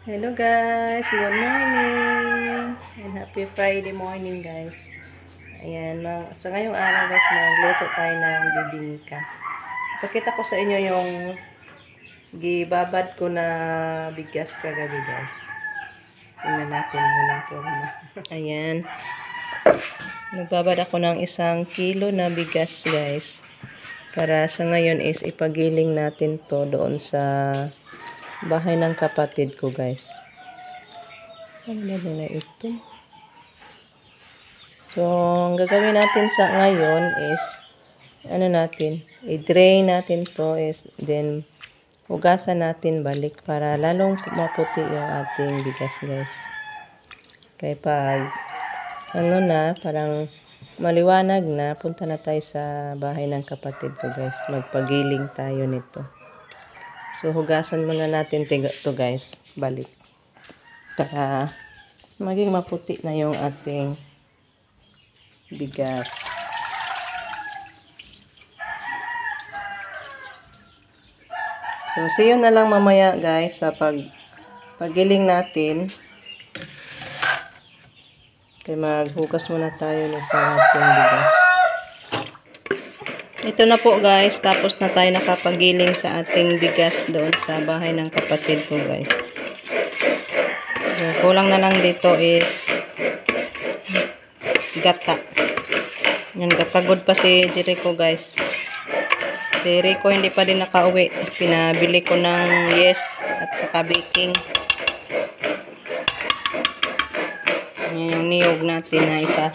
Hello guys, good morning and happy Friday morning guys. Ayan, sa ngayong araw guys, magluto tayo ng bibingka. Pakita ko sa inyo yung gibabad ko na bigas kagabi guys. Tingnan natin muna po. Ayan, nagbabad ako ng 1 kilo na bigas guys. Para sa ngayon is ipagiling natin to doon sa bahay ng kapatid ko guys. Ano na ito? So, ang gagawin natin sa ngayon is i-drain natin to is then hugasan natin balik para lalong maputi yung ating bigas guys. Kaya pag parang maliwanag na, punta na tayo sa bahay ng kapatid ko guys. Magpagiling tayo nito. So, hugasan muna natin to guys, balik. Para maging maputi na yung ating bigas. So, see you na lang mamaya guys sa paggiling natin. Kaya maghugas muna tayo nito ating bigas. Ito na po guys, tapos na tayo nakapagiling sa ating bigas doon sa bahay ng kapatid ko guys. So, kulang na lang dito is gata. Yan, gatagod pa si Jericho guys. Si Rico hindi pa din nakauwi. Pinabili ko ng yes at saka baking. Yan yung niyog natin na isa.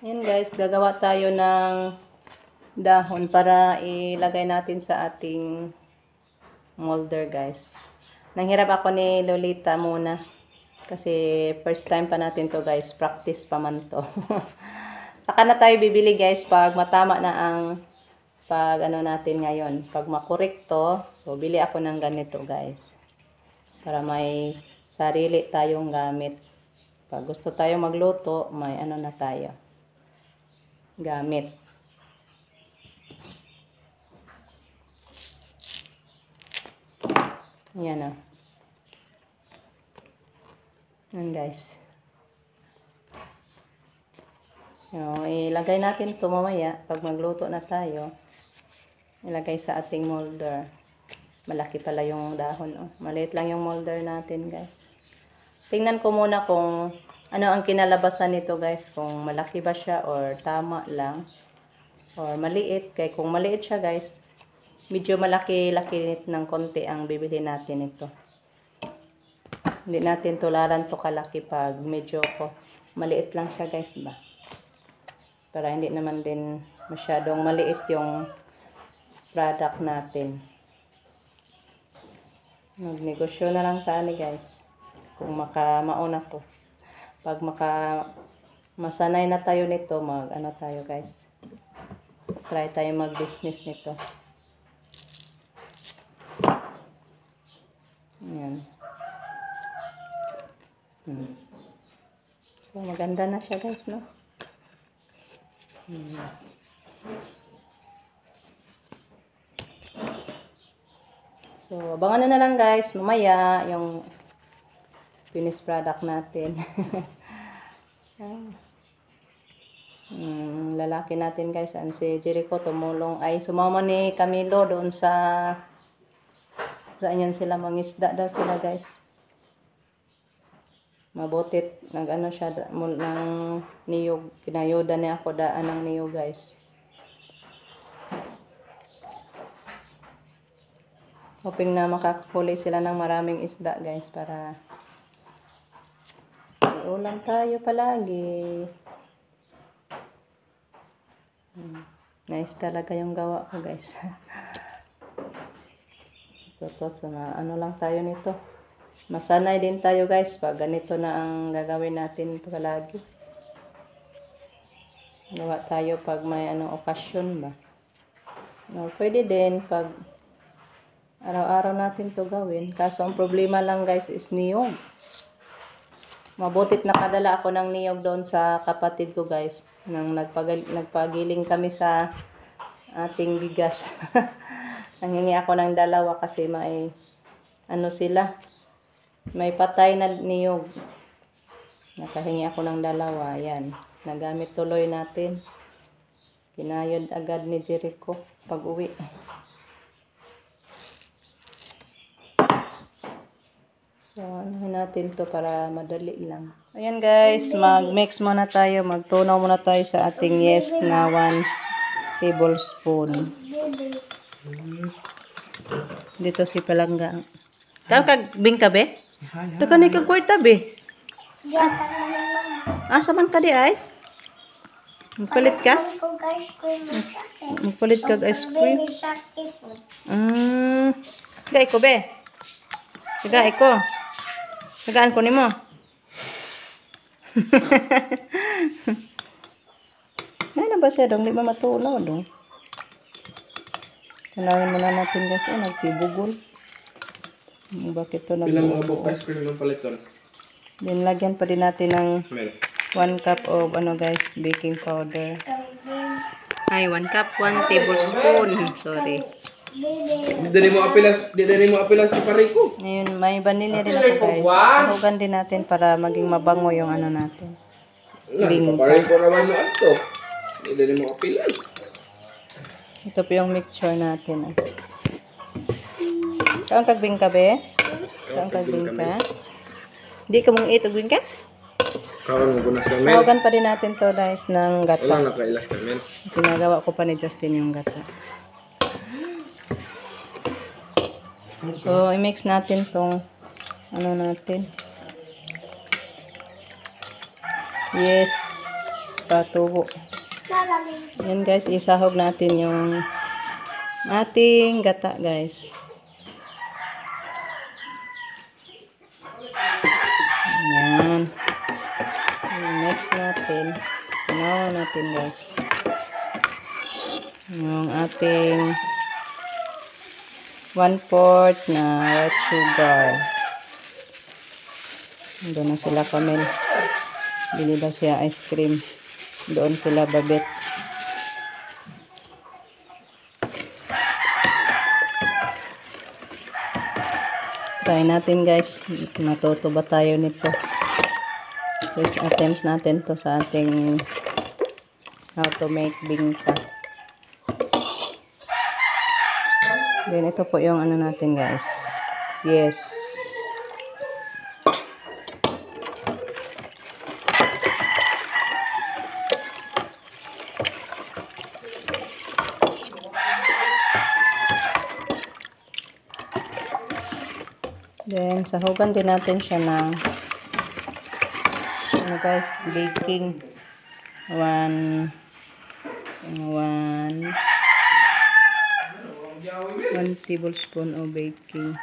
Yan guys, gagawa tayo ng dahon para ilagay natin sa ating molder guys. Nanghirap ako ni Lolita muna. Kasi first time pa natin to guys. Practice pa man to. Saka na tayo bibili guys pag matama na ang natin ngayon. Pag makorek to, so bili ako ng ganito guys. Para may sarili tayong gamit. Pag gusto tayo magluto, may na tayo. Gamit. Yan o. Yan guys. So, ilagay natin ito mamaya. Pag magluto na tayo, ilagay sa ating molder. Malaki pala yung dahon. Oh. Maliit lang yung molder natin guys. Tingnan ko muna kung ano ang kinalabasan nito guys. Kung malaki ba siya or tama lang. Or maliit. Kaya kung maliit siya guys, medyo malaki-laki ng konti ang bibili natin ito. Hindi natin tularan to kalaki pag medyo maliit lang siya guys ba. Para hindi naman din masyadong maliit yung product natin. Magnegosyo na lang tayo guys. Kung mauna ko. Pag masanay na tayo nito, tayo guys. Try tayo mag-business nito. Ayan. So, maganda na siya guys, no? So, abangan na lang guys, mamaya, yung finished product natin. Lalaki natin guys, si Jericho tumulong, sumama ni Camilo doon saan yan sila, mangisda daw sila guys. Mabutit, siya, ng niyog, kinayuda niya ako daan ng niyog guys. Hoping na makakahuli sila ng maraming isda guys para ulam tayo palagi. Nice talaga yung gawa ko guys. Ito, lang tayo nito. Masanay din tayo guys pag ganito na ang gagawin natin palagi. Gawa tayo pag may okasyon ba. No, pwede din pag araw-araw natin to gawin. Kaso ang problema lang guys is niyog. Mabutit nakadala ako ng niyog doon sa kapatid ko guys. Nang nagpagiling kami sa ating bigas. Nanghingi ako ng 2 kasi may sila. May patay na niyog. Nakahingi ako ng 2. Yan. Nagamit tuloy natin. Kinayod agad ni Jericho pag uwi. So, ano natin to para madali lang. Ayan guys, mag-mix muna tayo. Magtunaw muna tayo sa ating yes na 1 tablespoon. Dito si Palangga. Tawag kag bingka be? Ito ka na ikagkwarta be? Saman ka di ay? Magpalit ka? Magpalit ka ice cream? Gay ko be? Gay ko? Sagaan ko ni mo? May na ba siya dong? Di ba matulaw dong? Tanawin muna natin guys. Nagtibugol. Bakit to Ilang abok ice cream ng palit doon? Then lagyan pa din natin ng 1 cup of guys, baking powder. Ay, 1 cup, 1 tablespoon. Sorry. Di mo apilas sa pariko. Ngayon, may vanilla rin ako guys. Pahugan din natin para maging mabango yung ano natin. Pariko naman na ito. Di mo apilas. Ito po yung mixture natin. Saan kagbing ka be? Saan kagbing ka? Hindi ka mong ito gbing ka? Kawan mo gunas kami. Pahugan pa din natin to guys ng gata. Wala nakailas kami. Ginagawa ko pa ni Justin yung gata. So, i-mix natin tong natin. Yes, patubo. Yan guys, isahog natin yung ating gata guys. Yan. Next natin. Ginawa natin guys. Yung ating 1/4 na white sugar. Doon na sila Camel. Bili daw siya ice cream. Doon sila Babet. Try natin guys. Matuto ba tayo nito? So, attempt natin to sa ating how to make bingka. Then, ito po yung natin guys. Yes. Then, sahugan din natin siya ng guys, baking 1 tablespoon of baking.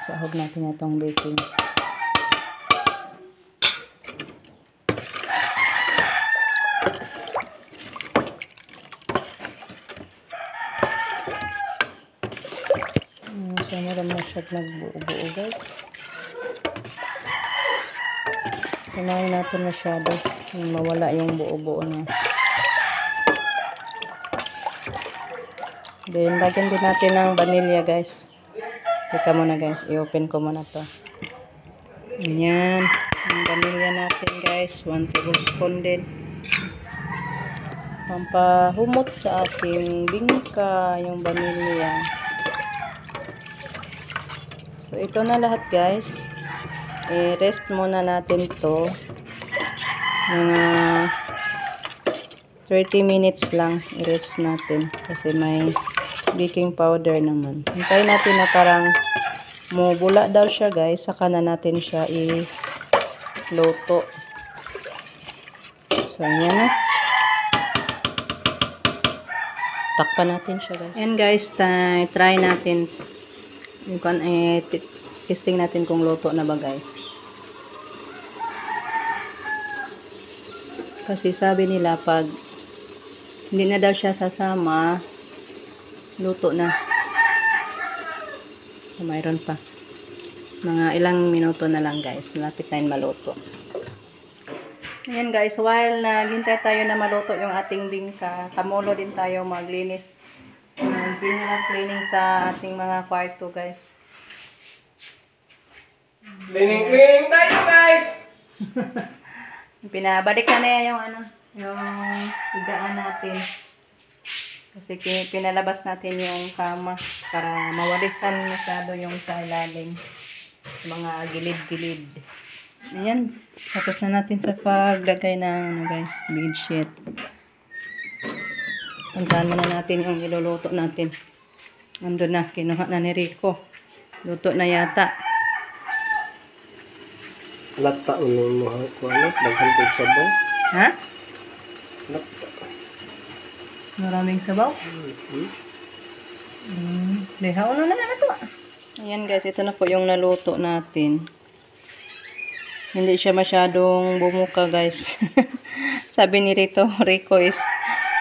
Sahog natin itong baking. So, meron na siya nagbuo-buo guys. Kunain natin masyado. Mawala yung buo-buo na. Then, lagyan din natin ng vanilla guys. Teka muna guys. I-open ko muna to. Ayan. Ang vanilla natin guys. 1 tablespoon din. Pampahumot sa ating bingka. Yung vanilla. So, ito na lahat guys. I-rest muna natin to. Mga 30 minutes lang. I-rest natin. Kasi may baking powder naman. Hintayin natin na parang mubula daw siya guys. Saka na natin siya i-luto. So, ayan na. Takpan natin siya guys. Ayan guys. Try natin. Testing natin kung luto na ba guys. Kasi sabi nila pag hindi na daw siya sasama, luto na. So, mayroon pa. Mga ilang minuto na lang guys. Lapit na yun maluto. Ayan guys, while naghintay tayo na maluto yung ating bingka, kamulo din tayo maglinis. General cleaning sa ating mga kwarto guys. Cleaning tayo guys! Pinabalik na niya yung yung higaan natin. Kasi pinalabas natin yung kama para mawalisan masyado yung sa ilalim. Mga gilid-gilid. Ayan. Tapos na natin sa paglagay ng guys, bedsheet. Puntahan muna natin yung iluluto natin. Nandun na. Kinuha na ni Rico. Luto na yata. Lata ulo mo ko ano, daghan kay sabaw. Ha? Lata. Maraming sabaw? Deha, ulo na lang ito. Ayan guys, ito na po yung naluto natin. Hindi siya masyadong bumuka guys. Sabi ni Rico is,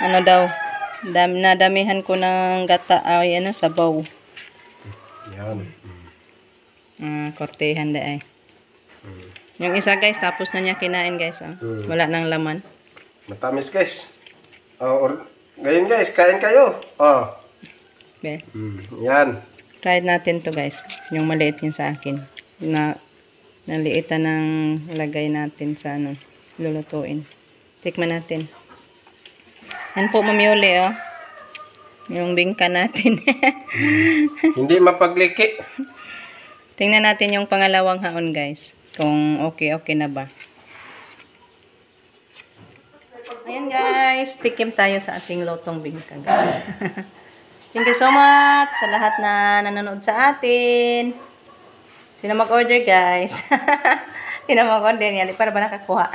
ano daw, nadamihan ko ng gata, ay sabaw. Yan. Kortehan da ay. Yung isa guys, tapos na niya kinain guys. Wala nang laman. Matamis guys. Ngayon guys, kain kayo. Okay. Yan. Try natin to guys. Yung maliit yun sa akin. Naliitan ng lagay natin sa lulutuin. Tikman natin. Yan po mamiuli yung bingka natin. Hindi mapagliki. Tingnan natin yung pangalawang haon guys. Kung okay na ba. Ayan guys. Tikim tayo sa ating lutong bingka guys. Thank you so much sa lahat na nanonood sa atin. Sino mag-order guys? Sino mag-order yan? Para ba nakakuha?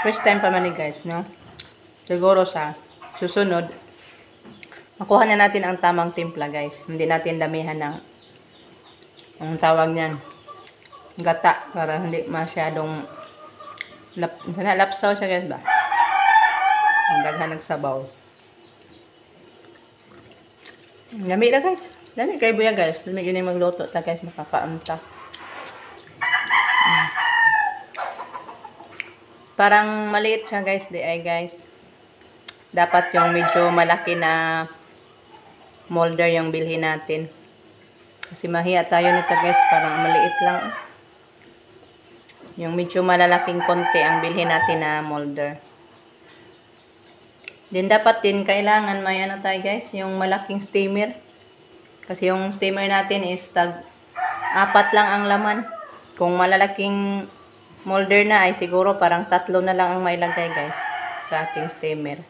First time pa man ni guys, no? Siguro sa susunod, makuha na natin ang tamang timpla guys. Hindi natin damihan ng ang tawag niyan, gata, para hindi masyadong lapsaw siya guys ba? Ang daghan nagsabaw. Lami na guys. Lami kayo buya guys. Lami yun yung magluto ta guys. Makakaanta. Parang maliit siya guys. Di ay guys. Dapat yung medyo malaki na molder yung bilhin natin. Kasi mahiya tayo nito guys. Parang maliit lang. Yung medyo malalaking konti ang bilhin natin na molder. Din dapat din kailangan may tayo guys, yung malaking steamer. Kasi yung steamer natin is 4 lang ang laman. Kung malalaking molder na ay siguro parang 3 na lang ang mailagay guys sa ating steamer.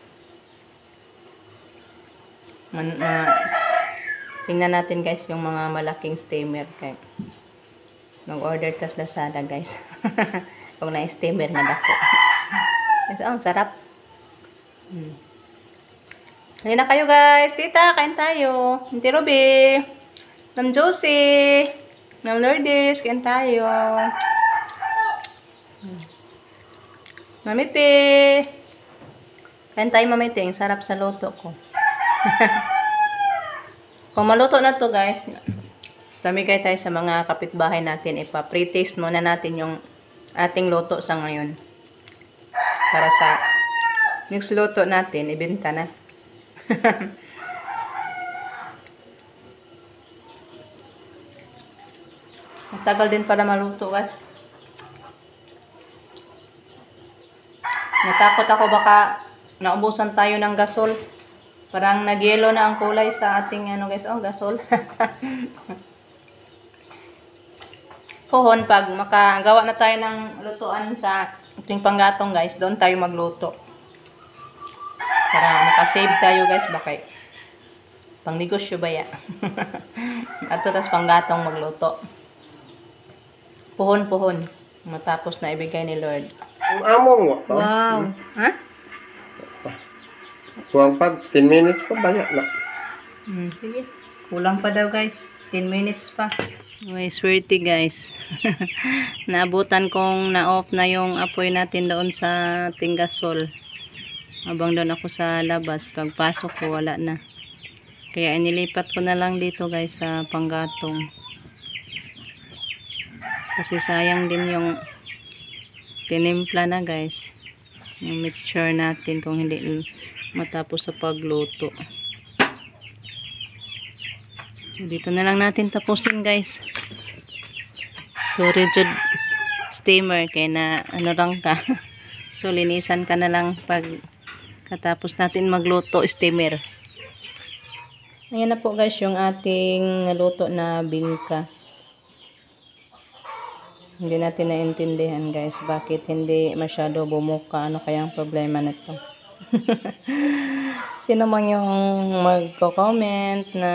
Tingnan natin guys yung mga malaking steamer kay mag-order tas Lazada guys. Kung na-steamer na dako. Guys, ang sarap. Halina na kayo guys. Tita, kain tayo. Auntie Ruby. Ma'am Josie. Ma'am Lourdes, kain tayo. Mamiti. Kain tayo mamiti. Ang sarap sa luto ko. Kung maluto na to guys, pamigay tayo sa mga kapitbahay natin. Ipa-pre-taste muna natin yung ating luto sa ngayon. Para sa next luto natin, ibenta na. Matagal din para maluto guys. Natakot ako baka naubusan tayo ng gasol. Parang nagyelo na ang kulay sa ating guys, gasol. Pohon pag makagawa na tayo ng lutuan sa ating panggatong guys, doon tayo magluto. Para makasave tayo guys, bakit? Pang negosyo ba ya? Ato tas panggatong magluto. Puhon. Matapos na ibigay ni Lord. Ang amo mo. Wow. Ha? Kuwang pa, 10 minutes pa ba na? Sige. Kulang pa daw guys. 10 minutes pa. Uy, swerte guys. Naabutan kong na-off na yung apoy natin doon sa Tingasol. Habang doon ako sa labas, pagpasok ko wala na. Kaya inilipat ko na lang dito guys sa panggatong. Kasi sayang din yung tinimpla na guys. Yung mixture natin kung hindi matapos sa pagluto. Dito na lang natin tapusin guys. Sorry Jud steamer kaya na ano lang ka. So linisan ka na lang pag katapos natin magluto steamer. Ayan na po guys yung ating naluto na bingka. Hindi natin naintindihan guys bakit hindi masyado bumuka. Ano kayang problema nito? Sino man yung magko-comment na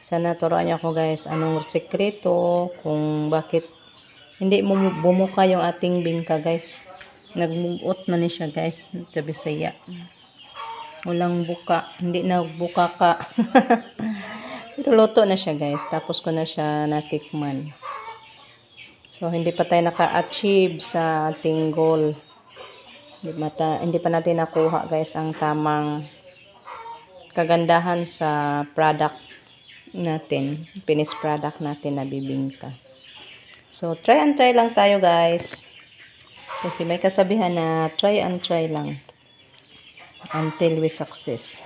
sana turuan niyo ako guys anong sekreto kung bakit hindi bumuka yung ating bingka guys. Nagmuot man siya guys sa Bisaya. Walang buka, hindi na buka ka. Pero luto na siya guys, tapos ko na siya natikman. So hindi pa tayo naka-achieve sa ating goal. Hindi pa natin nakuha guys ang tamang kagandahan sa product natin, finished product natin na bibingka. So try and try lang tayo guys. Kasi may kasabihan na try and try lang until we success.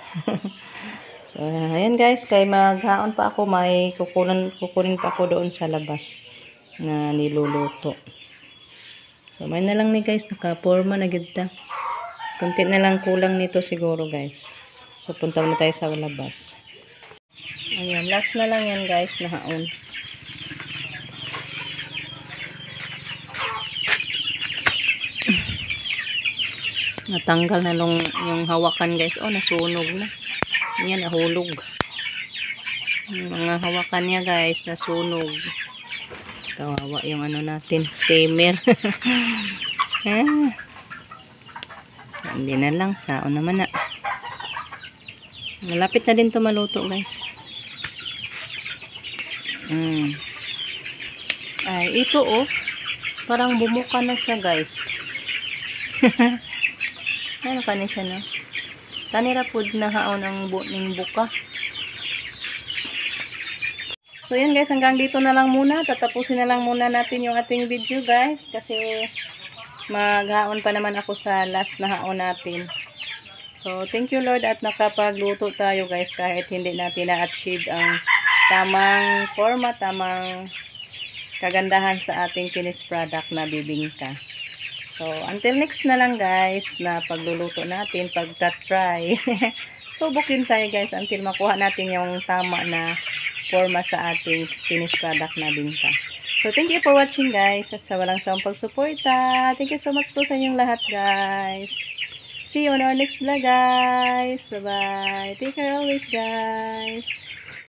So ayan guys, kay maghaon pa ako, may kukunin pa ako doon sa labas na niluluto. So may na lang ni guys, naka-forma na gid ta. Kunti na lang kulang nito siguro guys. So punta na tayo sa labas. Ayan, last na lang yan guys, nahaon. Natanggal na yung hawakan guys. Oh, nasunog na. Yan, nahulog. Yung mga hawakan niya guys, nasunog. Kawawa yung ano natin, steamer. Hindi na lang, saon naman na. Malapit na din to maluto guys. Ay, ito oh. Parang bumuka na siya guys. Ano kanin siya no? Kanira po na haon ang ning buka. So yun guys, hanggang dito na lang muna. Tatapusin na lang muna natin yung ating video guys. Kasi maghaon pa naman ako sa last na haon natin. So thank you Lord at nakapagluto tayo guys. Kahit hindi natin na-achieve ang tamang forma, tamang kagandahan sa ating finished product na bibingka. So until next na lang guys na pagluluto natin, pagka-try. Subukin tayo guys until makuha natin yung tama na forma sa ating finished product na bingka. So, thank you for watching guys. At sa walang sawang pagsuporta. Thank you so much po sa inyong lahat guys. See you on our next vlog guys. Bye-bye. Take care always guys.